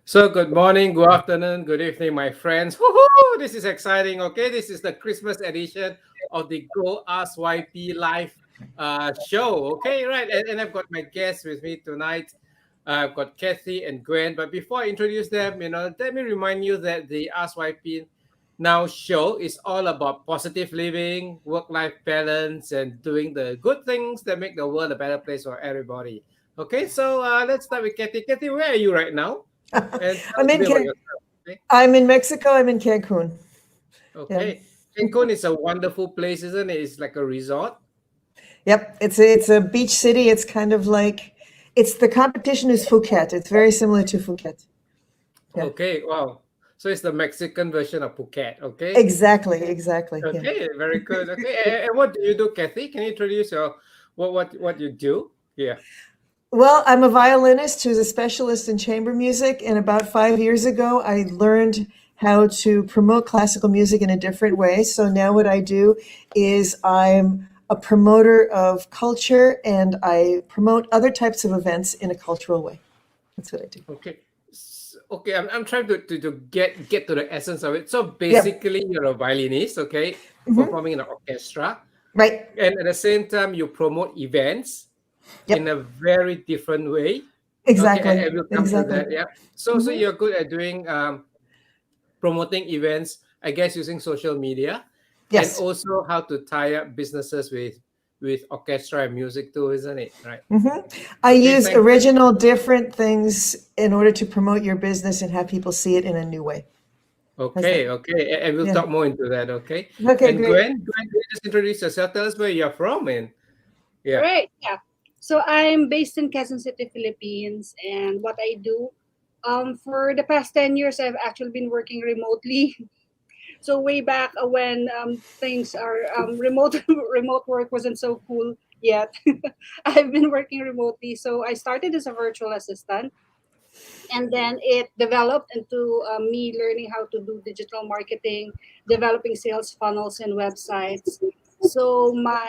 So good morning, good afternoon, good evening, my friends. Woohoo! This is exciting. Okay, this is the Christmas edition of the Go Ask YP live show. Okay, right, and I've got my guests with me tonight. I've got Cathy and Gwen. But before I introduce them, let me remind you that the Ask YP Now show is all about positive living, work-life balance, and doing the good things that make the world a better place for everybody. Okay, so let's start with Cathy. Cathy, where are you right now? And tell I'm us a in bit about Can- yourself. Okay. I'm in Mexico. I'm in Cancun. Yeah. Okay. Cancun is a wonderful place, isn't it? It's like a resort. Yep. It's a beach city. It's kind of like it's the competition is Phuket. It's very similar to Phuket. Yeah. Okay. Wow. So it's the Mexican version of Phuket. Okay. Exactly. Exactly. Yeah. Okay. Very good. Okay. And what do you do, Cathy? Can you introduce your what you do? Yeah. Well, I'm a violinist who's a specialist in chamber music, and about 5 years ago, I learned how to promote classical music in a different way. So now what I do is I'm a promoter of culture, and I promote other types of events in a cultural way. That's what I do. Okay. Okay. I'm trying to get to the essence of it. So Yep. basically, you're a violinist. Okay, Hmm. performing in an orchestra, Right. and at the same time, you promote events in a Yep. very different way. Okay, Exactly. and we'll come to Exactly. that. Yeah. So Hmm. you're good at doing promoting events, I guess, using social media, and Yes. also how to tie up businesses with orchestra and music too, isn't it? Right. Hmm. I Okay. use Thank you. original, different things in order to promote your business and have people see it in a new way. How's that? Okay. Okay. And we'll Yeah. talk more into that. Okay. Okay, And great. Gwen, can you just introduce yourself? Tell us where you're from. And yeah. Right, yeah. So I'm based in Quezon City, Philippines, and what I do, for the past 10 years, I've actually been working remotely. So way back when things are remote, remote work wasn't so cool yet. I've been working remotely. So I started as a virtual assistant, and then it developed into me learning how to do digital marketing, developing sales funnels and websites. So my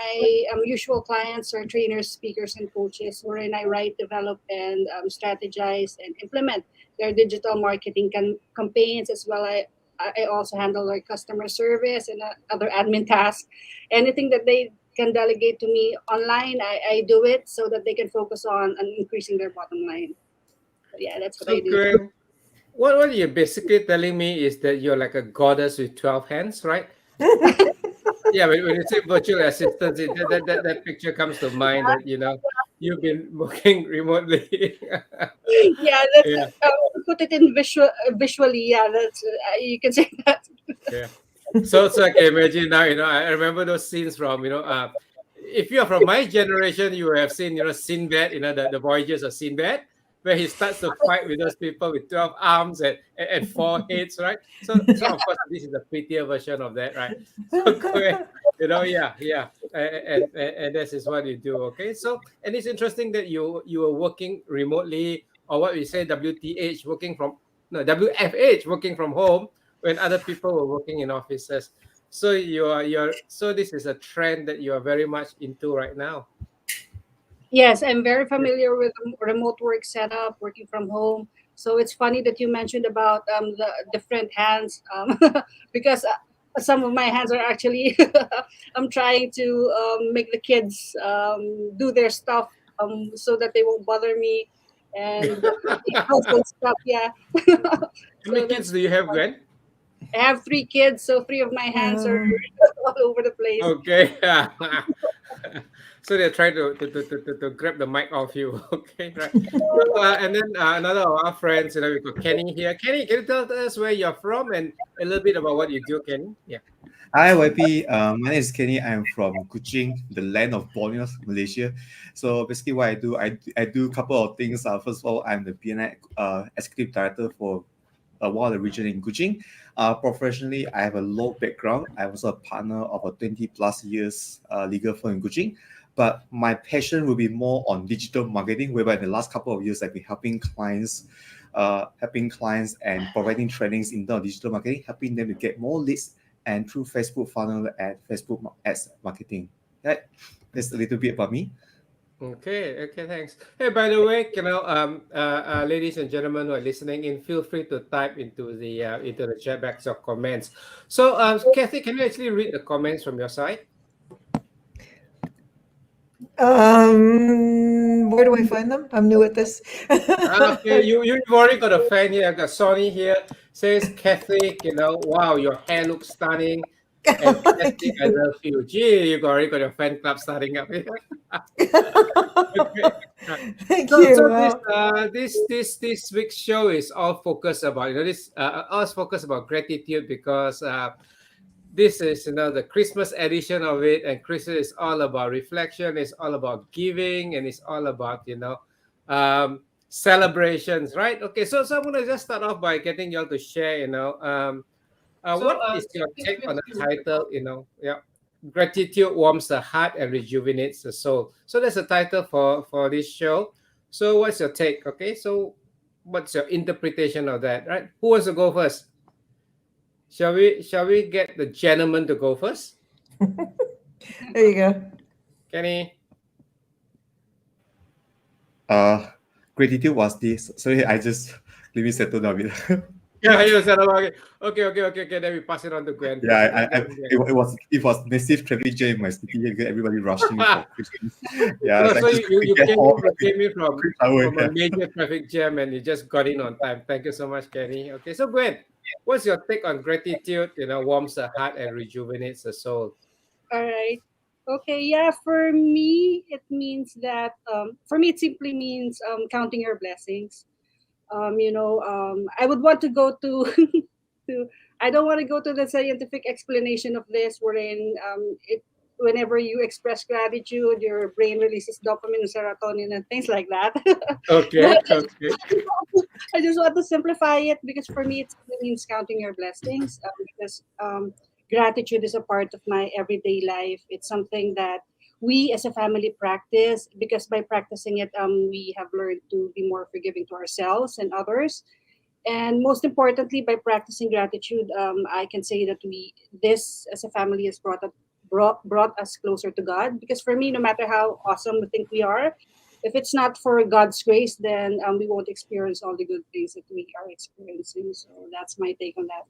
usual clients are trainers, speakers, and coaches, wherein I write, develop, and strategize and implement their digital marketing campaigns as well. I also handle like customer service and other admin tasks. Anything that they can delegate to me online, I do it so that they can focus on increasing their bottom line. So yeah, that's what So I do. Gwen, what you're basically telling me is that you're like a goddess with 12 hands, right? Yeah, when you say virtual assistants, that picture comes to mind that you've been working remotely. Yeah, that's Yeah, to put it in visually. Yeah, that's you can say that. yeah. So I can imagine now. I remember those scenes from if you're from my generation, you have seen Sinbad, the voyages of Sinbad, where he starts to fight with those people with 12 arms and four heads, right? So of course this is a prettier version of that, right? So go ahead. Yeah, yeah, and this is what you do. Okay, so and it's interesting that you were working remotely, or what we say WTH, working from no WFH, working from home when other people were working in offices. So so this is a trend that you are very much into right now. Yes, I'm very familiar with remote work setup, working from home. So it's funny that you mentioned about the different hands, because some of my hands are actually I'm trying to make the kids do their stuff so that they won't bother me and the household stuff. Yeah, How many so kids that's do you have, Gwen? I have three kids, so three of my hands are Um, all over the place. Okay. So they're trying to grab the mic off you. Okay, right. So and then another of our friends, we've got Kenny here. Kenny, can you tell us where you're from and a little bit about what you do, Kenny? Yeah. Hi YP, my name is Kenny. I'm from Kuching, the land of Borneo, Malaysia. So basically, what I do a couple of things. First of all, I'm the BNI executive director for one of the region in Kuching. Professionally, I have a law background. I'm also a partner of a 20 plus years legal firm in Kuching. But my passion will be more on digital marketing, whereby in the last couple of years I've been helping clients and providing trainings in terms of digital marketing, helping them to get more leads and through Facebook funnel and Facebook ads marketing. Right? That's a little bit about me. Okay, okay, thanks. Hey, by the way, ladies and gentlemen who are listening in, feel free to type into the chat box of comments. So, Kathy, can you actually read the comments from your side? Where do I find them? I'm new at this. Okay, you've already got a fan here. I've got Sonny here. Says Kathy, wow, your hair looks stunning. And Thank Kathy, I you. love you. Gee, you've already got your fan club starting up here. Okay. Thank So, you. so Well, this week's show is all focused about all focused about gratitude because this is the Christmas edition of it, and Christmas is all about reflection. It's all about giving, and it's all about celebrations, right? Okay, so I'm gonna just start off by getting y'all to share. What is your take on the title? Yeah, gratitude warms the heart and rejuvenates the soul. So that's the title for this show. So what's your take? Okay, so what's your interpretation of that? Right? Who wants to go first? Shall we get the gentleman to go first? there you go. Kenny? Gratitude was this. Sorry, let me settle down a bit. Yeah, you said about it. Okay. Then we pass it on to Gwen. Yeah, it was massive traffic jam in my city here because everybody rushing for Christmas. Yeah, So you came in from yeah. a major traffic jam and you just got in on time. Thank you so much, Kenny. Okay, so Gwen, what's your take on gratitude? Warms the heart and rejuvenates the soul. All right. Okay, yeah, for me, it means that, for me, it simply means counting your blessings. I would want to go to, I don't want to go to the scientific explanation of this, wherein whenever you express gratitude, your brain releases dopamine and serotonin and things like that. Okay, But okay. I just want to simplify it because for me, it means counting your blessings because gratitude is a part of my everyday life. It's something that we as a family practice because by practicing it, we have learned to be more forgiving to ourselves and others. And most importantly, by practicing gratitude, I can say that this as a family has brought us closer to God. Because for me, no matter how awesome we think we are, if it's not for God's grace, then we won't experience all the good things that we are experiencing. So that's my take on that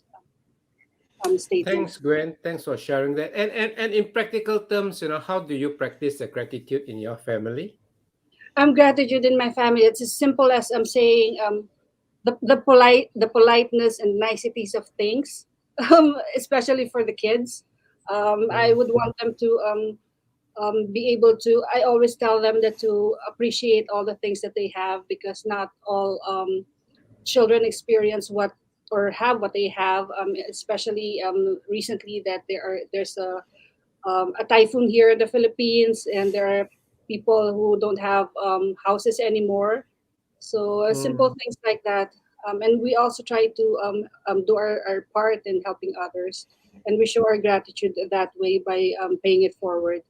statement. Thanks, Gwen. Thanks for sharing that. And in practical terms, how do you practice the gratitude in your family? Gratitude in my family. It's as simple as I'm saying the politeness and niceties of things, especially for the kids. I would want them to be able to. I always tell them that to appreciate all the things that they have because not all children experience what or have what they have. Especially recently that there's a typhoon here in the Philippines, and there are people who don't have houses anymore. So simple things like that. And we also try to do our part in helping others. And we show our gratitude that way by paying it forward.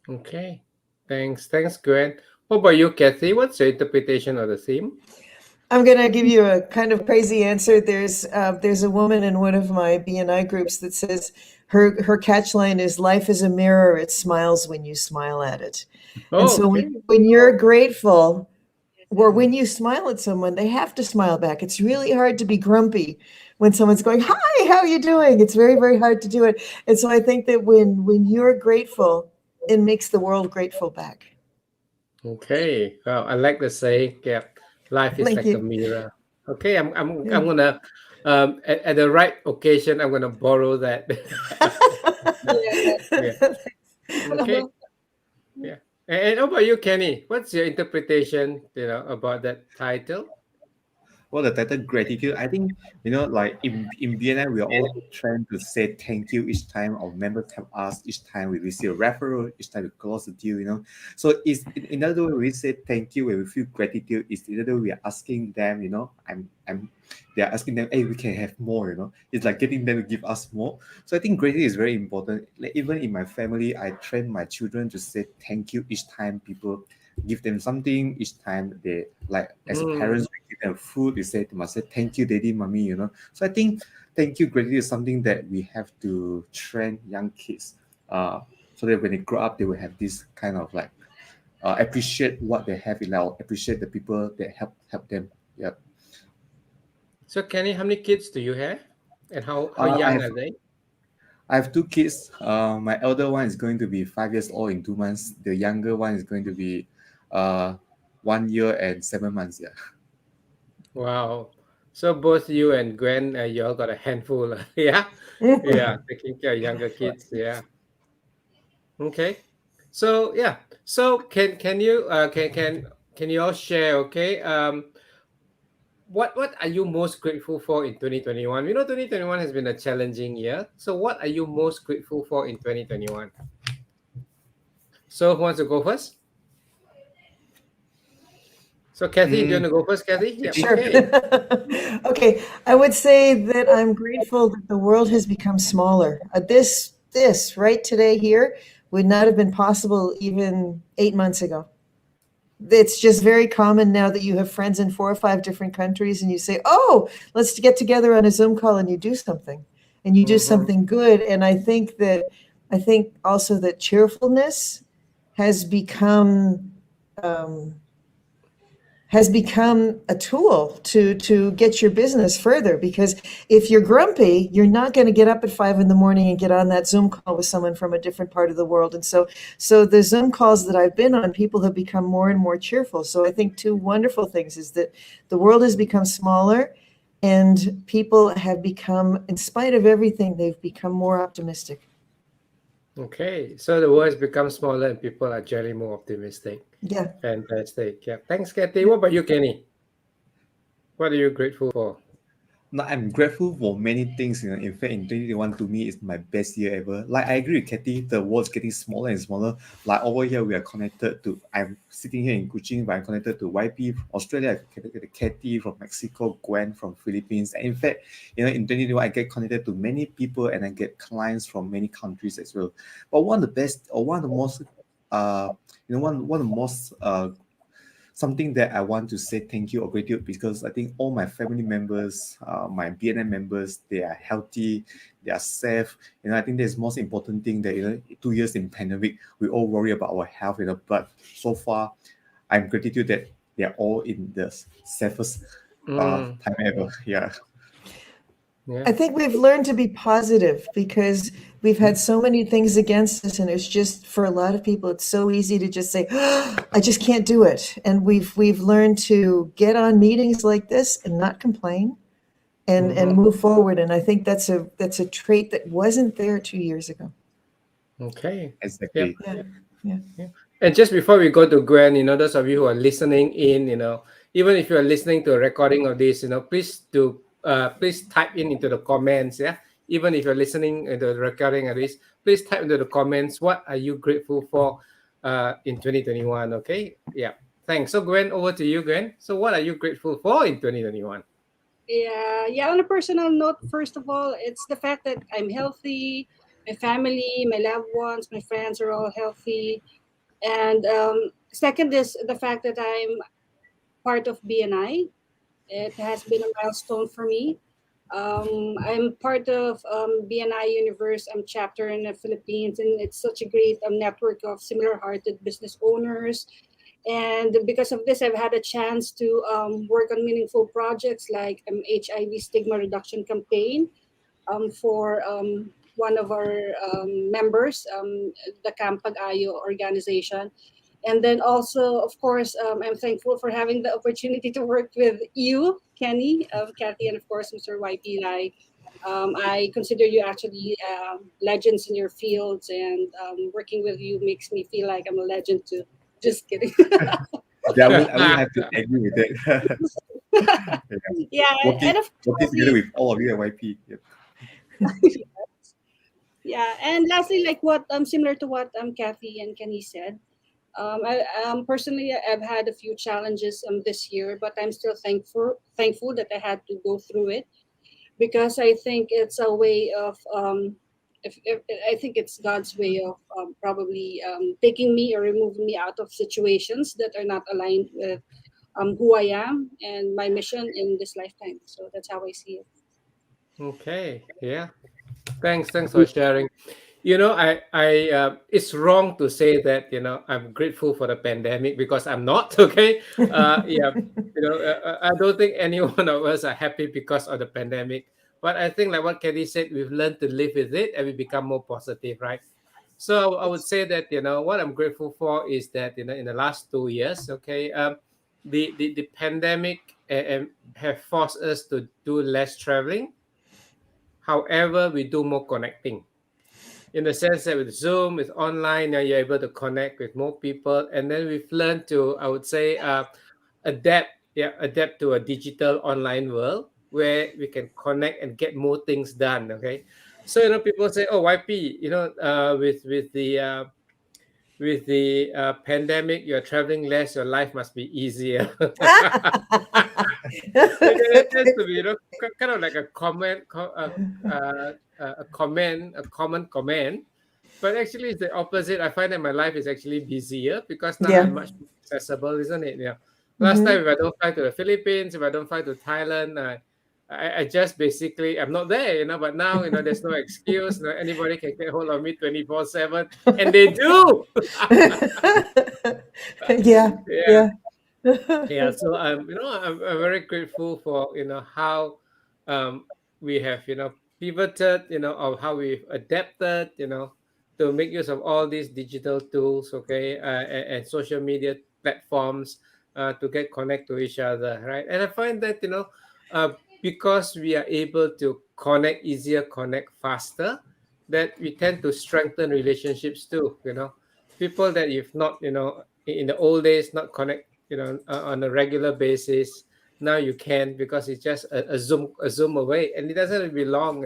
Okay. Thanks, Gwen. What about you, Kathy? What's your interpretation of the theme? I'm going to give you a kind of crazy answer. There's a woman in one of my BNI groups that says her catch line is life is a mirror. It smiles when you smile at it. And so when you're grateful or when you smile at someone, they have to smile back. It's really hard to be grumpy when someone's going, hi, how are you doing? It's very, very hard to do it. And so I think that when you're grateful, it makes the world grateful back. Okay. Well, I like the saying, yeah, life is like a mirror. Okay, I'm gonna at the right occasion I'm gonna borrow that. Yeah. Okay. Yeah. And how about you, Kenny? What's your interpretation, about that title? Well, the title gratitude, I think, like in BNI, we are all trying to say thank you each time our members have asked, each time we receive a referral, each time we close a deal, So it's in other way, we say thank you when we feel gratitude. It's in other way we are asking them, they are asking them, hey, we can have more, It's like getting them to give us more. So I think gratitude is very important. Like even in my family, I train my children to say thank you each time people give them something, each time they, like as parents, we give them food, they must say thank you, daddy, mommy, So I think thank you gratitude is something that we have to train young kids so that when they grow up they will have this kind of like appreciate what they have in life, appreciate the people that help them. Yeah. So Kenny, how many kids do you have, and how I young have are they? I have two kids. My elder one is going to be 5 years old in 2 months. The younger one is going to be 1 year and 7 months. Yeah. Wow. So both you and Gwen, you all got a handful. Yeah. Yeah. Taking care of younger kids. Yeah. Okay. So yeah. So can you can you all share? Okay. What are you most grateful for in 2021? 2021 has been a challenging year. So what are you most grateful for in 2021? So who wants to go first? So Cathy, do you want to go first, Cathy? Yeah. Sure. Okay. Okay, I would say that I'm grateful that the world has become smaller. This right today here would not have been possible even 8 months ago. It's just very common now that you have friends in 4 or 5 different countries and you say, oh, let's get together on a Zoom call and you do something and you do something good. And I think also that cheerfulness has become a tool to get your business further, because if you're grumpy, you're not going to get up at 5 a.m. and get on that Zoom call with someone from a different part of the world. And so the Zoom calls that I've been on, people have become more and more cheerful. So I think 2 wonderful things is that the world has become smaller and people have become, in spite of everything, they've become more optimistic. Okay, so the world has become smaller and people are generally more optimistic. Yeah. Fantastic. Yeah. Thanks, Cathy. What about you, Kenny? What are you grateful for? No, I'm grateful for many things. In fact, in 2021 to me is my best year ever. Like I agree with Cathy, the world's getting smaller and smaller. Like over here, we are connected to. I'm sitting here in Kuching, but I'm connected to 𝗀𝗶𝗆 from Australia. I'm connected to Cathy from Mexico, Gwen from Philippines. And in fact, in 2021, I get connected to many people and I get clients from many countries as well. But one of the best, or one of the most, one of the most something that I want to say thank you or gratitude, because I think all my family members, my BNN members, they are healthy, they are safe. I think that's the most important thing that 2 years in pandemic, we all worry about our health. But so far, I'm gratitude that they are all in the safest time ever. Yeah. I think we've learned to be positive because we've had so many things against us, and it's just, for a lot of people, it's so easy to just say, oh, I just can't do it. And we've learned to get on meetings like this and not complain and move forward. And I think that's a trait that wasn't there 2 years ago. Okay. Exactly. Yeah. And just before we go to Gwen, those of you who are listening in, even if you are listening to a recording of this, please type into the comments. Yeah. Even if you're listening to the recording of this, please type into the comments, what are you grateful for in 2021? Okay. Yeah. Thanks. So Gwen, over to you, Gwen. So what are you grateful for in 2021? Yeah. On a personal note, first of all, it's the fact that I'm healthy, my family, my loved ones, my friends are all healthy. And second is the fact that I'm part of BNI. It has been a milestone for me. I'm part of BNI Universe. I'm chapter in the Philippines, and it's such a great network of similar-hearted business owners. And because of this, I've had a chance to work on meaningful projects like HIV stigma reduction campaign for one of our members, the 𝗀𝗵𝗹𝗶𝗀𝗃 organization. And then also, of course, I'm thankful for having the opportunity to work with you, Kenny, Cathy, and of course, Mr. 𝗀𝗶𝗆. I consider you actually legends in your fields, and working with you makes me feel like I'm a legend too. Just kidding. I will have to agree with that. Yeah, and of course, working together with all of you at 𝗀𝗶𝗆. Yep. Yeah, and lastly, like what similar to what Cathy and Kenny said, personally, I've had a few challenges this year, but I'm still thankful that I had to go through it, because I think it's a way of I think it's God's way of probably taking me or removing me out of situations that are not aligned with who I am and my mission in this lifetime. So that's how I see it. Okay. Yeah. Thanks for sharing. It's wrong to say that I'm grateful for the pandemic, because I'm not. Okay, yeah, I don't think any one of us are happy because of the pandemic. But I think, like what Cathy said, we've learned to live with it and we become more positive, right? So I would say that what I'm grateful for is that in the last 2 years, okay, the pandemic have forced us to do less traveling. However, we do more connecting, in the sense that with Zoom, with online, now you're able to connect with more people. And then we've learned to, I would say, adapt to a digital online world where we can connect and get more things done. Okay, so people say, "Oh, YP, with the pandemic, you're traveling less, your life must be easier." It tends to be, kind of like a common comment. But actually, it's the opposite. I find that my life is actually busier because now I'm Yeah. much more accessible, isn't it? Yeah. Last Mhm. time, if I don't fly to the Philippines, if I don't fly to Thailand, I just basically, I'm not there, But now, there's no excuse. Anybody can get hold of me 24/7, and they do. Yeah. Yeah. Yeah. Yeah, so I'm very grateful for how um we have pivoted, of how we've adapted, to make use of all these digital tools, okay, and social media platforms, to get connect to each other, right? And I find that because we are able to connect easier, connect faster, that we tend to strengthen relationships too. People that you've not, in the old days, not connect, on a regular basis. Now you can, because it's just a zoom away, and it doesn't have to be long.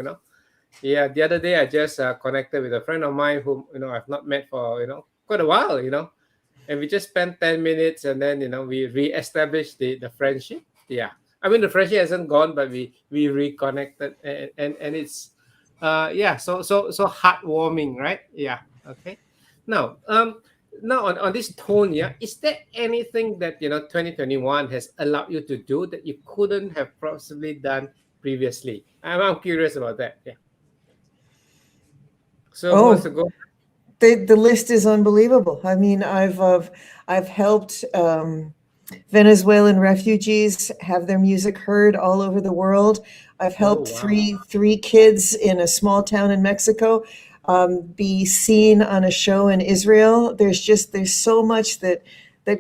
Yeah, the other day I just connected with a friend of mine whom I've not met for quite a while. And we just spent 10 minutes, and then we re-established the friendship. Yeah, I mean the friendship hasn't gone, but we reconnected, and it's yeah, so heartwarming, right? Yeah. Okay. Now now on this tone, yeah, is there anything that 2021 has allowed you to do that you couldn't have possibly done previously? I'm curious about that. Yeah. So who wants to Oh, go? the list is unbelievable. I mean, I've helped Venezuelan refugees have their music heard all over the world. I've Oh, helped wow. three kids in a small town in Mexico be seen on a show in Israel. There's so much that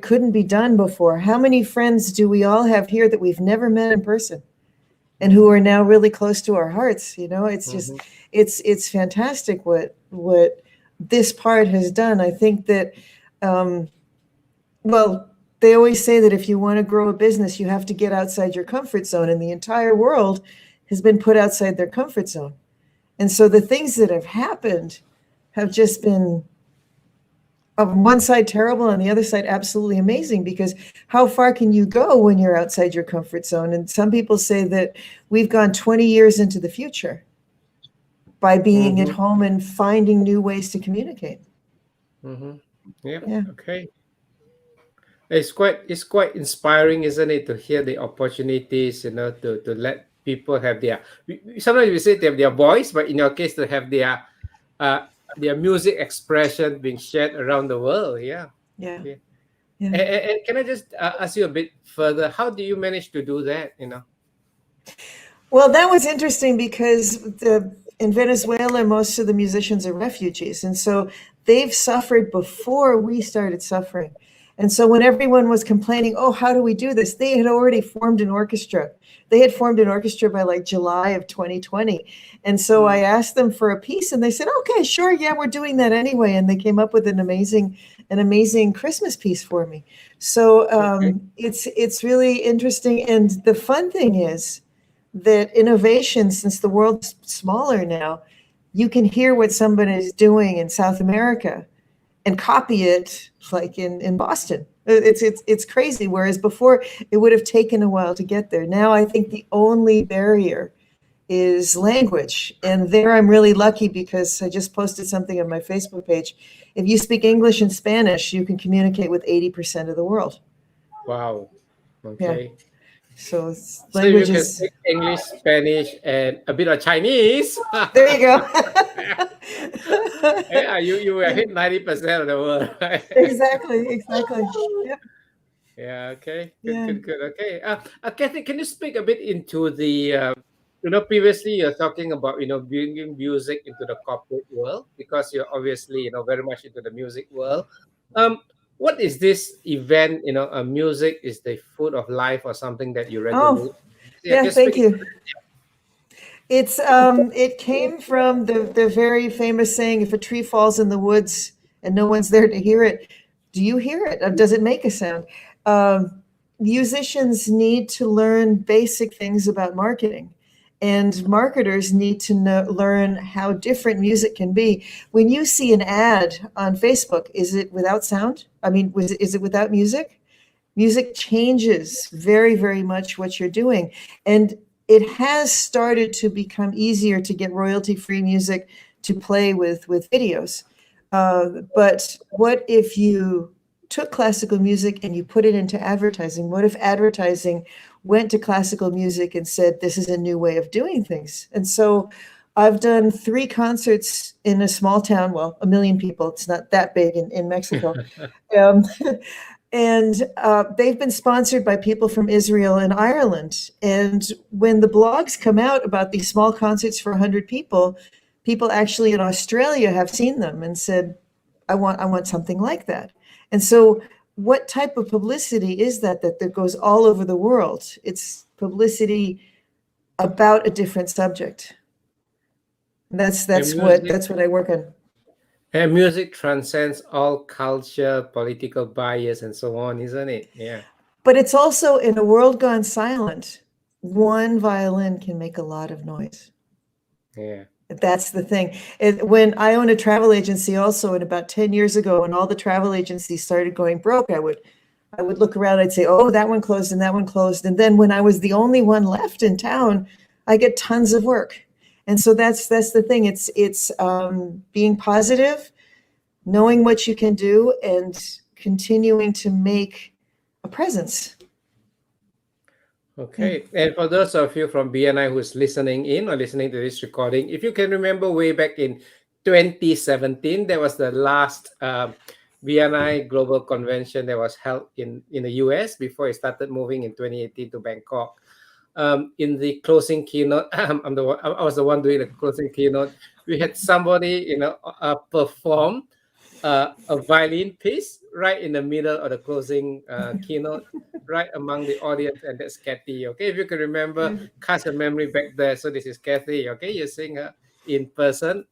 couldn't be done before. How many friends do we all have here that we've never met in person and who are now really close to our hearts? It's just Mhm. it's fantastic what this part has done. I think that um, well, they always say that if you want to grow a business, you have to get outside your comfort zone, and the entire world has been put outside their comfort zone. And so the things that have happened have just been, on one side terrible, on the other side absolutely amazing, because how far can you go when you're outside your comfort zone? And some people say that we've gone 20 years into the future by being at Mhm. home and finding new ways to communicate. Mhm. Yeah. Yeah. Okay. It's quite inspiring, isn't it, to hear the opportunities, to let people have sometimes we say they have their voice, but in your case, to have uh their music expression being shared around the world. Yeah. Yeah. Yeah. Yeah. And can I just ask you a bit further? How do you manage to do that? Well, that was interesting because in Venezuela, most of the musicians are refugees. And so they've suffered before we started suffering. And so when everyone was complaining, oh, how do we do this? They had already formed an orchestra. They had formed an orchestra by like July of 2020. And so I Mm. asked them for a piece and they said, okay, sure. Yeah, we're doing that anyway. And they came up with an amazing Christmas piece for me. So Okay. it's really interesting. And the fun thing is, that innovation, since the world's smaller now, you can hear what somebody is doing in South America and copy it like in Boston. It's crazy. Whereas before it would have taken a while to get there. Now I think the only barrier is language. And there I'm really lucky because I just posted something on my Facebook page. If you speak English and Spanish, you can communicate with 80% of the world. Wow. Yeah. Okay. So So if you language can is speak English, Spanish, and a bit of Chinese. there you go. Yeah, you will hit 90% of the world, right? Exactly. Yep. Yeah. Okay. Yeah. Good. Okay. Cathy, can you speak a bit into the previously you're talking about bringing music into the corporate world because you're obviously very much into the music world. Um, what is this event? Music is the food of life or something that you regularly. Oh, Yeah. yeah. Can you Thank speak? you. It came from the very famous saying, if a tree falls in the woods and no one's there to hear it, do you hear it? Or does it make a sound? Musicians need to learn basic things about marketing, and marketers need to learn how different music can be. When you see an ad on Facebook, is it without sound? I mean, is it without music? Music changes very, very much what you're doing. And it has started to become easier to get royalty-free music to play with videos. But what if you took classical music and you put it into advertising? What if advertising went to classical music and said, this is a new way of doing things? And so I've done 3 concerts in a small town, well, 1 million people. It's not that big in Mexico. And they've been sponsored by people from Israel and Ireland. And when the blogs come out about these small concerts for 100 people, people actually in Australia have seen them and said, I want something like that. And so what type of publicity is that goes all over the world? It's publicity about a different subject. That's what I work on. And music transcends all culture, political bias, and so on, isn't it? Yeah. But it's also, in a world gone silent, one violin can make a lot of noise. Yeah. That's the thing. When I own a travel agency also, and about 10 years ago, when all the travel agencies started going broke, I would look around, I'd say, oh, that one closed and that one closed. And then when I was the only one left in town, I get tons of work. And so that's the thing. It's being positive, knowing what you can do, and continuing to make a presence. Okay. And for those of you from BNI who's listening in or listening to this recording, if you can remember way back in 2017, there was the last BNI Global Convention that was held in the US before it started moving in 2018 to Bangkok. In the closing keynote, I was the one doing the closing keynote. We had somebody, perform a violin piece right in the middle of the closing keynote, right among the audience, and that's Cathy. Okay, if you can remember, cast a memory back there. So this is Cathy. Okay, you're seeing her in person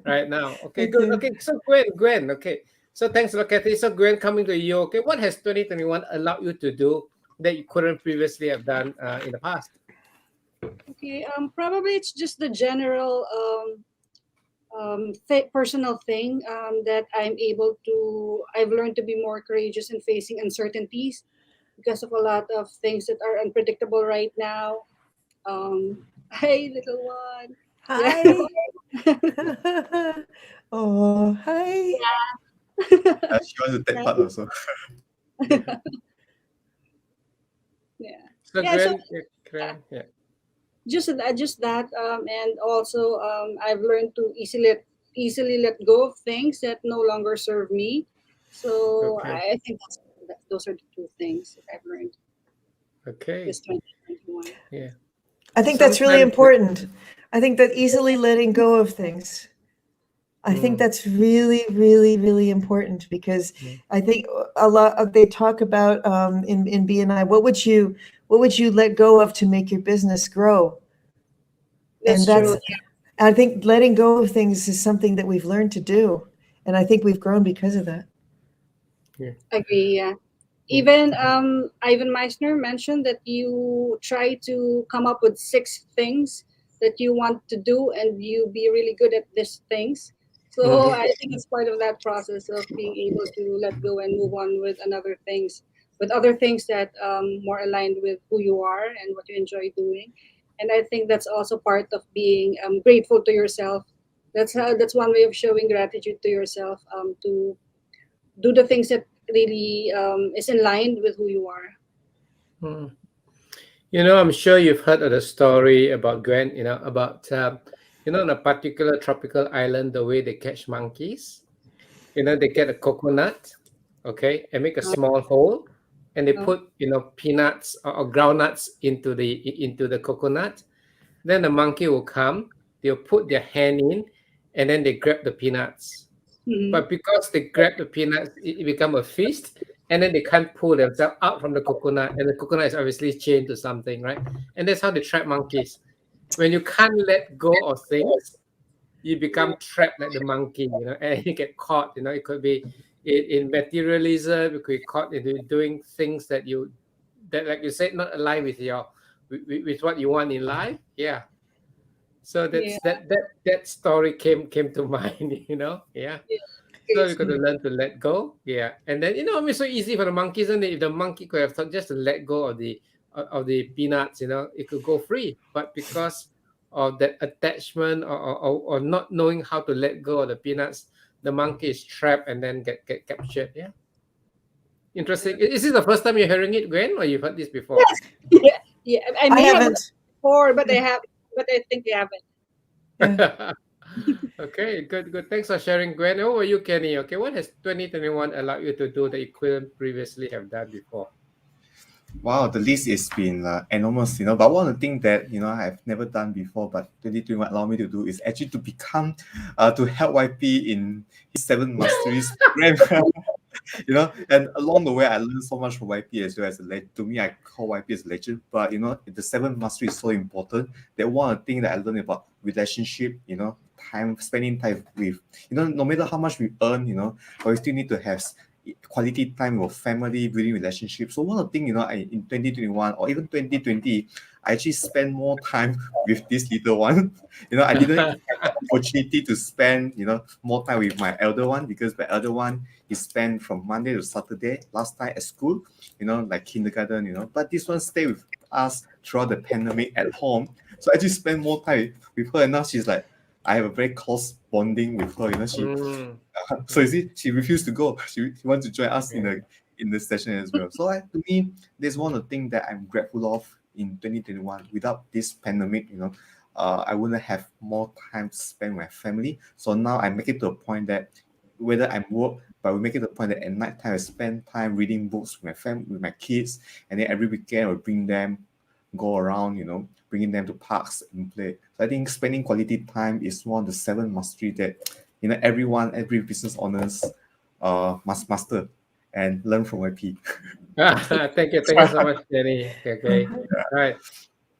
right now. Okay, good. Okay, so Gwen. Okay, so thanks a lot, Cathy. So Gwen, coming to you. Okay, what has 2021 allowed you to do that you couldn't previously have done in the past? Okay, probably it's just the general personal thing that I've learned to be more courageous in facing uncertainties because of a lot of things that are unpredictable right now. Hi, little one. Hi. Oh, hi. She wants to take part also. Yeah. So Yeah, Gwen, yeah. Just that, and also I've learned to easily let go of things that no longer serve me. So Okay. I think those are the 2 things that I've learned Okay. this 2021. Yeah. I think that's really Sometimes- important. I think that easily letting go of things. I think that's really, really, really important, because I think a lot of, they talk about in BNI, what would you let go of to make your business grow? That's true. I think letting go of things is something that we've learned to do, and I think we've grown because of that. Agree. Yeah. Even Ivan Meissner mentioned that you try to come up with 6 things that you want to do, and you be really good at these things. So I think it's part of that process of being able to let go and move on with other things that more aligned with who you are and what you enjoy doing. And I think that's also part of being grateful to yourself. That's one way of showing gratitude to yourself, to do the things that really is in line with who you are. I'm sure you've heard of the story about Gwen, about on a particular tropical island, the way they catch monkeys, they get a coconut, okay, and make a small hole, and they put, peanuts or groundnuts into the coconut. Then the monkey will come, they'll put their hand in, and then they grab the peanuts. But because they grab the peanuts, it become a feast, and then they can't pull themselves out from the coconut, and the coconut is obviously chained to something, right? And that's how they trap monkeys. When you can't let go of things, you become trapped like the monkey, and you get caught. It could be in materialism, you could be caught into doing things that like you said, not align with with what you want in life. Yeah. So that story came to mind, yeah. So we got to learn to let go, yeah. And then it's so easy for the monkeys, isn't it? If the monkey could have thought just to let go of the peanuts, it could go free. But because of that attachment or not knowing how to let go of the peanuts, the monkey is trapped and then get captured. Yeah. Interesting. Is this the first time you're hearing it, Gwen, or you've heard this before? Yes. Yeah. I may have haven't. before, but I think they haven't. Okay, good. Thanks for sharing, Gwen. How are you, Kenny? Okay, what has 2021 allowed you to do that you couldn't previously have done before? Wow, the list has been enormous, But one of the things that I've never done before, but 2021 allowed me to do is actually to become to help YP in his 7 masteries program. And along the way, I learned so much from YP as well as to me, I call YP as a legend. But the 7 mastery is so important that one of the things that I learned about relationship, spending time with, no matter how much we earn, but we still need to have quality time with family, building relationships. So one of the things, in 2021 or even 2020, I actually spend more time with this little one. I didn't have the opportunity to spend, more time with my elder one, because my elder one is spent from Monday to Saturday, last time at school, like kindergarten, but this one stayed with us throughout the pandemic at home. So I just spend more time with her, and now she's like, I have a very close bonding with her, so you see, she refused to go. She wants to join us in the session as well. So to me, there's one of the things that I'm grateful of in 2021. Without this pandemic, I wouldn't have more time to spend with my family. So now I make it to a point that whether I'm work, but we make it to a point that at night time I spend time reading books with my family, with my kids, and then every weekend I will bring them, go around, bringing them to parks and play. So I think spending quality time is one of the 7 mastery that every business owners must master and learn from YP. Thank you so much, Kenny. Okay. Right.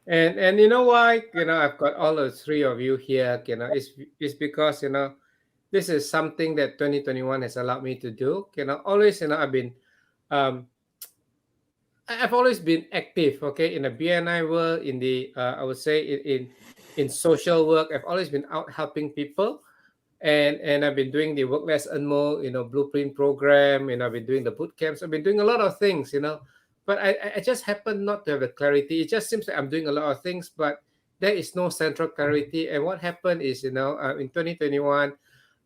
And you know why? I've got all the 3 of you here. It's because this is something that 2021 has allowed me to do. Always I've always been active. Okay, in the BNI world, in the I would say in social work, I've always been out helping people. And I've been doing the Work Less Earn More, blueprint program, I've been doing the boot camps. I've been doing a lot of things, but I just happen not to have the clarity. It just seems like I'm doing a lot of things, but there is no central clarity. And what happened is, in 2021,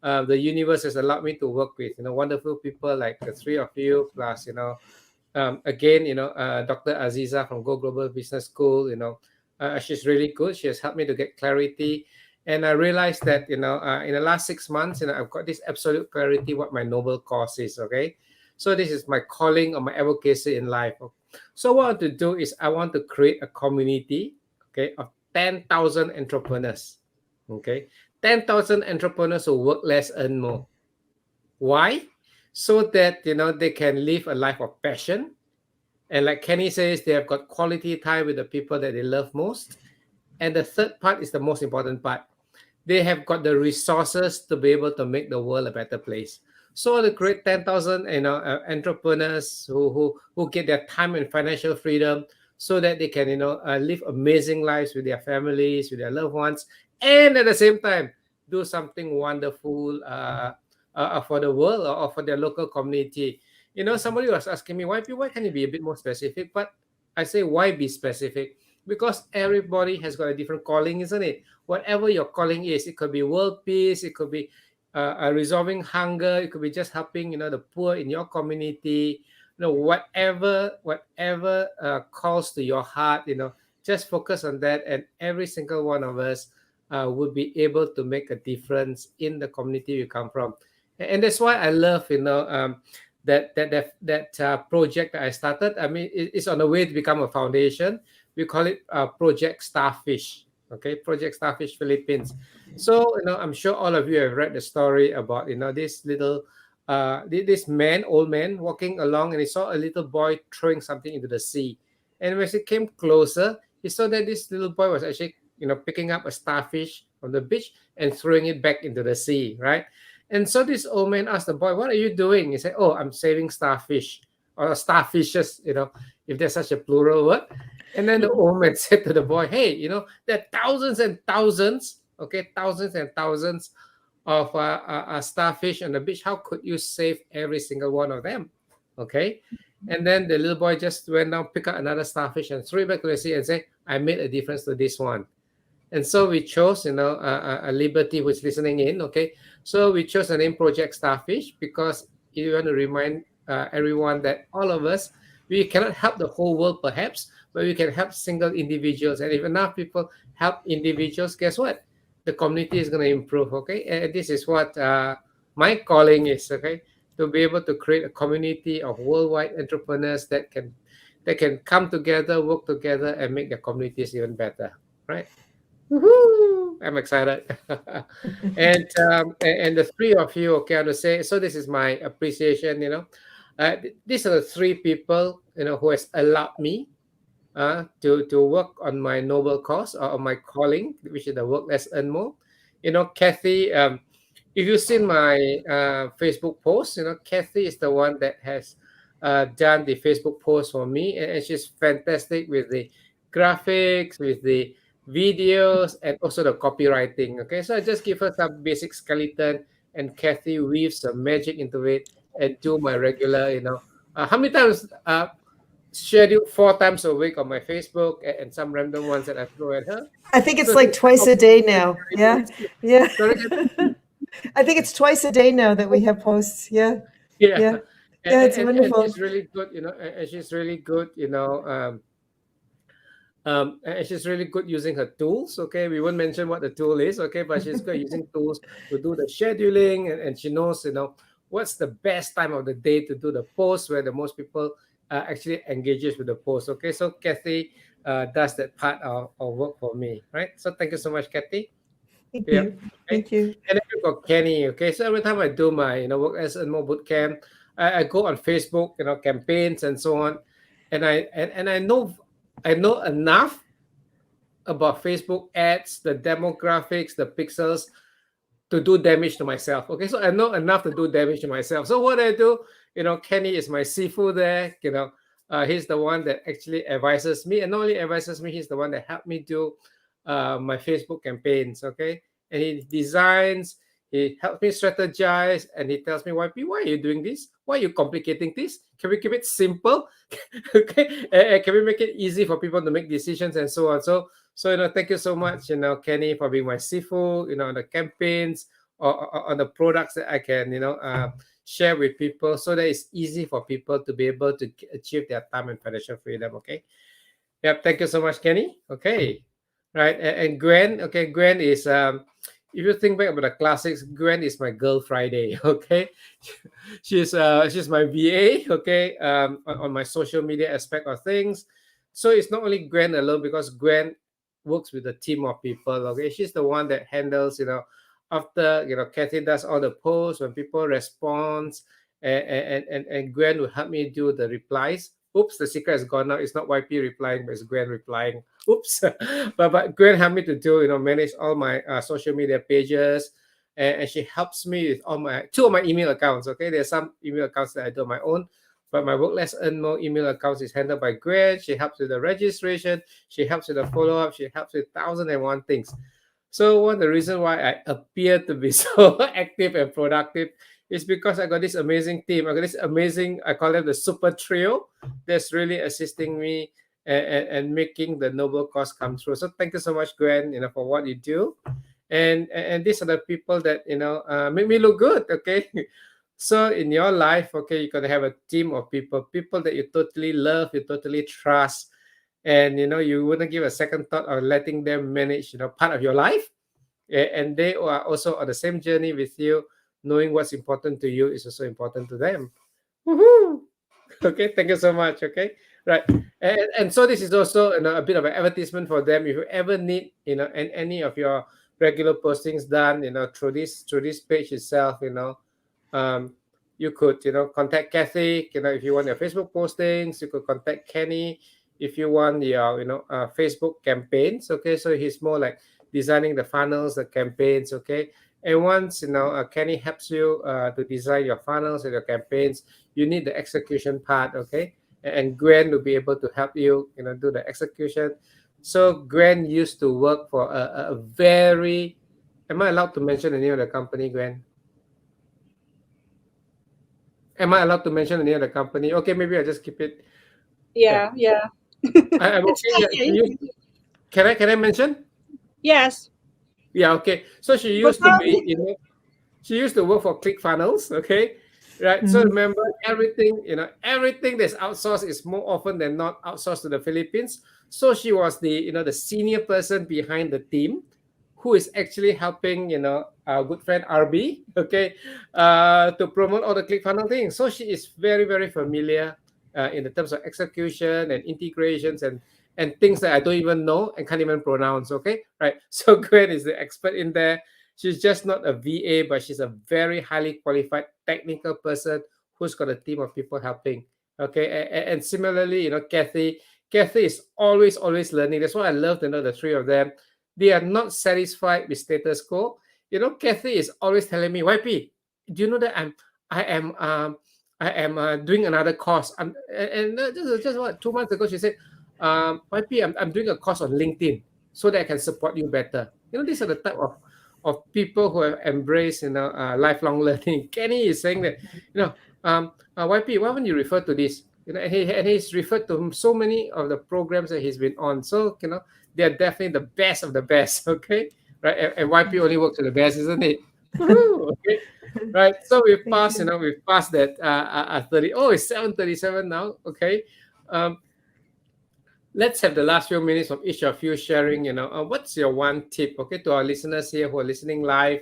the universe has allowed me to work with, wonderful people like the 3 of you, plus, again, Dr. Aziza from Go Global Business School, she's really good. She has helped me to get clarity. And I realized that, in the last 6 months, I've got this absolute clarity what my noble cause is, okay? So this is my calling or my advocacy in life. So what I want to do is I want to create a community, okay, of 10,000 entrepreneurs, okay? 10,000 entrepreneurs who work less, earn more. Why? So that, they can live a life of passion. And like Kenny says, they have got quality time with the people that they love most. And the third part is the most important part. They have got the resources to be able to make the world a better place. So to create 10,000 entrepreneurs who get their time and financial freedom so that they can live amazing lives with their families, with their loved ones, and at the same time do something wonderful for the world or for their local community. Somebody was asking me, why can you be a bit more specific? But I say, why be specific? Because everybody has got a different calling, isn't it? Whatever your calling is, it could be world peace, it could be resolving hunger, it could be just helping, the poor in your community, whatever calls to your heart, just focus on that. And every single one of us would be able to make a difference in the community you come from. And that's why I love, that project that I started. I mean, it's on the way to become a foundation. We call it Project Starfish. Okay, Project Starfish Philippines. So, I'm sure all of you have read the story about, this little, this old man walking along, and he saw a little boy throwing something into the sea. And when he came closer, he saw that this little boy was actually, picking up a starfish from the beach and throwing it back into the sea, right? And so this old man asked the boy, "What are you doing?" He said, "Oh, I'm saving starfish or starfishes, if there's such a plural word." And then the old man said to the boy, "Hey, there are thousands and thousands, thousands and thousands of starfish on the beach. How could you save every single one of them?" Okay. And then the little boy just went down, pick up another starfish and threw it back to the sea and say, "I made a difference to this one." And so we chose, a Liberty who's listening in, okay? So we chose the name Project Starfish because you want to remind everyone that all of us, we cannot help the whole world perhaps, but we can help single individuals. And if enough people help individuals, guess what? The community is going to improve, okay? And this is what my calling is, okay? To be able to create a community of worldwide entrepreneurs that can come together, work together, and make their communities even better, right? Woohoo! I'm excited. And the three of you, okay, I want to say, so this is my appreciation, these are the three people, who has allowed me to work on my noble cause or on my calling, which is the work less, earn more. Cathy, if you've seen my Facebook post, Cathy is the one that has done the Facebook post for me, and she's fantastic with the graphics, with the videos, and also the copywriting. Okay, so I just give her some basic skeleton, and Cathy weaves some magic into it and do my regular, how many times scheduled 4 times a week on my Facebook, and some random ones that I throw at her. I think it's like twice a day now. Yeah. I think it's twice a day now that we have posts. Yeah. Yeah. It's wonderful. And she's really good, and she's really good, and she's really good using her tools. Okay, we won't mention what the tool is, okay, but she's good using tools to do the scheduling, and she knows, what's the best time of the day to do the post where the most people actually engages with the post. Okay, so Cathy does that part of work for me, right? So thank you so much, Cathy. Thank you. Okay. Thank you. And then we've got Kenny. Okay, so every time I do my work as a more boot camp, I go on Facebook, campaigns and so on, and I know enough about Facebook ads, the demographics, the pixels, to do damage to myself. Okay, so I know enough to do damage to myself. So what I do, Kenny is my seafood there. He's the one that actually advises me, and not only advises me, he's the one that helped me do my Facebook campaigns. Okay, and he designs, he helps me strategize, and he tells me, "YP, why are you doing this? Why are you complicating this? Can we keep it simple? Okay, can we make it easy for people to make decisions and so on?" So thank you so much, Kenny, for being my seafood, on the campaigns or on the products that I can, share with people, so that it's easy for people to be able to achieve their time and financial freedom. Okay. Yep. Thank you so much, Kenny. Okay. Right. And Gwen. Okay. Gwen is if you think back about the classics, Gwen is my girl Friday. Okay. she's my VA. Okay. On my social media aspect of things. So it's not only Gwen alone, because Gwen works with a team of people. Okay. She's the one that handles, after Cathy does all the posts, when people respond, and Gwen will help me do the replies. Oops, the secret has gone out. It's not YP replying, but it's Gwen replying. Oops. but Gwen helped me to do, manage all my social media pages, and she helps me with all my 2 of my email accounts. Okay, there's some email accounts that I do on my own, but my work less, earn more email accounts is handled by Gwen. She helps with the registration. She helps with the follow-up. She helps with 1,001 things. So one of the reasons why I appear to be so active and productive is because I got this amazing team. I got this amazing, I call them the super trio, that's really assisting me and making the noble cause come true. So thank you so much, Gwen, for what you do. And these are the people that, make me look good, okay? So in your life, okay, you're going to have a team of people that you totally love, you totally trust, and, you wouldn't give a second thought of letting them manage, part of your life. and they are also on the same journey with you. Knowing what's important to you is also important to them. Woohoo! Okay, thank you so much. Okay, right, and so this is also, you know, a bit of an advertisement for them. If you ever need, you know, any of your regular postings done, you know, through this page itself, you know, you could, you know, contact Cathy. You know, if you want your Facebook postings, you could contact Kenny. If you want your, you know, Facebook campaigns. Okay, so he's more like designing the funnels, the campaigns. Okay, and once, you know, Kenny helps you to design your funnels and your campaigns, you need the execution part. Okay, and Gwen will be able to help you, you know, do the execution. So Gwen used to work for a very, am I allowed to mention the name of the company, Gwen? Am I allowed to mention the name of the company? Okay, maybe I just keep it. Yeah. I'm It's okay. okay. Can I mention? Yes. Yeah, okay. So she But used to be, you know, she used to work for ClickFunnels, okay? Right. So remember, everything, you know, everything that's outsourced is more often than not outsourced to the Philippines. So she was the, you know, the senior person behind the team who is actually helping, you know, our good friend RB, okay, to promote all the ClickFunnels things. So she is very, very familiar in the terms of execution and integrations and things that I don't even know and can't even pronounce, okay? Right. So Gwen is the expert in there. She's just not a VA, but she's a very highly qualified technical person who's got a team of people helping. Okay, and similarly, you know, Cathy is always learning. That's why I love to know the three of them. They are not satisfied with status quo. You know, Cathy is always telling me, YP, do you know that I am doing another course? And just what 2 months ago she said, YP, I'm doing a course on LinkedIn so that I can support you better. You know, these are the type of people who have embraced, you know, lifelong learning. Kenny is saying that, you know, YP, why wouldn't you refer to this? You know, and he's referred to so many of the programs that he's been on. So, you know, they are definitely the best of the best. Okay, right? And YP only works with the best, isn't it? Okay, right. So we've passed, you know, we've passed that 30. Oh, it's 7:37 now. Okay. Let's have the last few minutes of each of you sharing, you know, what's your one tip, okay, to our listeners here who are listening live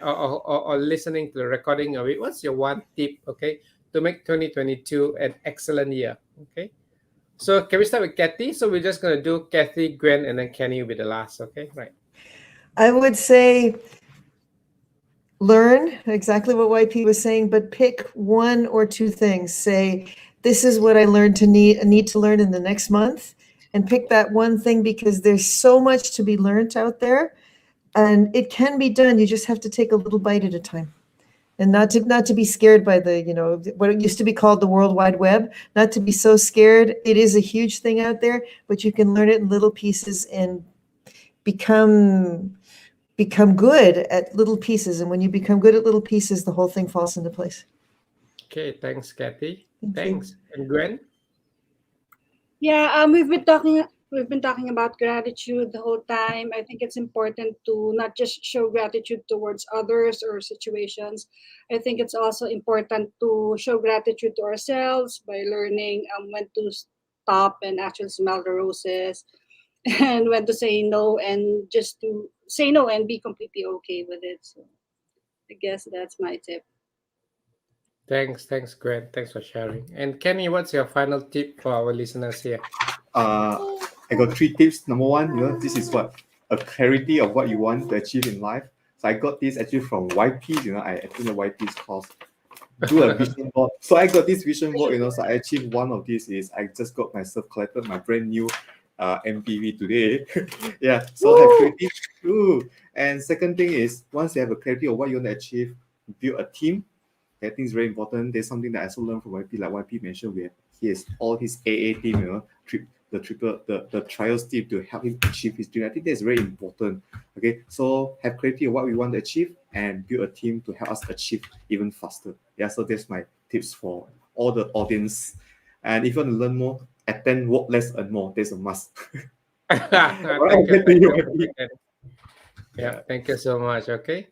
or listening to the recording of it. What's your one tip, okay, to make 2022 an excellent year, okay? So can we start with Cathy? So we're just going to do Cathy, Gwen, and then Kenny will be the last, okay? Right. I would say learn exactly what YP was saying, but pick one or two things. Say, this is what I learned to need to learn in the next month, and pick that one thing because there's so much to be learned out there, and it can be done. You just have to take a little bite at a time, and not to be scared by the, you know, what it used to be called the World Wide Web. Not to be so scared. It is a huge thing out there, but you can learn it in little pieces and become good at little pieces. And when you become good at little pieces, the whole thing falls into place. Okay, thanks, Cathy. Thank you. And Gwen? Yeah, we've been talking about gratitude the whole time. I think it's important to not just show gratitude towards others or situations. I think it's also important to show gratitude to ourselves by learning when to stop and actually smell the roses and when to say no, and just to say no and be completely okay with it. So I guess that's my tip. Thanks, Gwen. Thanks for sharing. And Kenny, what's your final tip for our listeners here? I got 3 tips. Number 1, you know, this is what a clarity of what you want to achieve in life. So I got this actually from YP. You know, I think the YP's course. Do a vision board. So I got this vision board. You know, so I achieved one of these. Is I just got myself collected my brand new MPV today. Yeah. So have clarity. Ooh. And second thing is, once you have a clarity of what you want to achieve, build a team. I think it's very important. There's something that I also learned from YP, like YP mentioned, he has all his AA team, you know, the trials team to help him achieve his dream. I think that's very important. Okay, so have clarity of what we want to achieve and build a team to help us achieve even faster. Yeah, so that's my tips for all the audience. And if you want to learn more, attend Work Less and More. That's a must. Thank you. Yeah, thank you so much. Okay.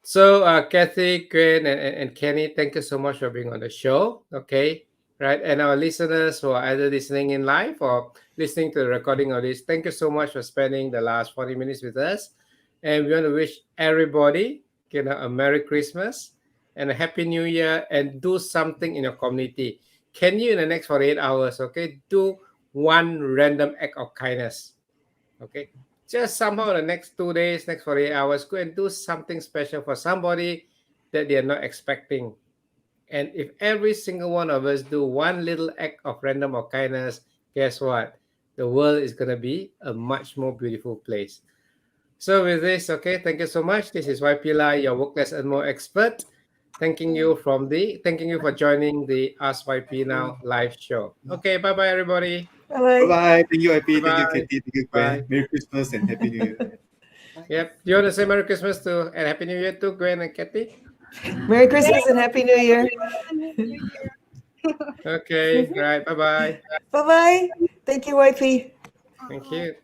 So, Cathy, Gwen, and Kenny, thank you so much for being on the show. Okay, right, and our listeners who are either listening in live or listening to the recording of this, thank you so much for spending the last 40 minutes with us. and we want to wish everybody, a Merry Christmas and a Happy New Year, and do something in your community. Can you, in the next 48 hours, okay, do one random act of kindness? Okay, just somehow in the next 2 days, next 48 hours, go and do something special for somebody that they are not expecting. And if every single one of us do one little act of random or kindness, guess what? The world is going to be a much more beautiful place. So with this, okay, thank you so much. This is 𝗁𝗶𝘆, your work less and more expert. Thanking you for joining the Ask 𝗁𝗶 Now live show. Okay, bye-bye, everybody. Bye-bye. Bye. Thank you, IP. Thank you, Bye. Cathy. Thank you, Bye. Gwen. Merry Christmas and Happy New Year. Yep. Do you want to say Merry Christmas and Happy New Year to Gwen and Cathy? Merry Christmas and Happy New Year. Okay, right. Bye-bye. Bye-bye. Thank you, 𝗁𝗶. Thank you.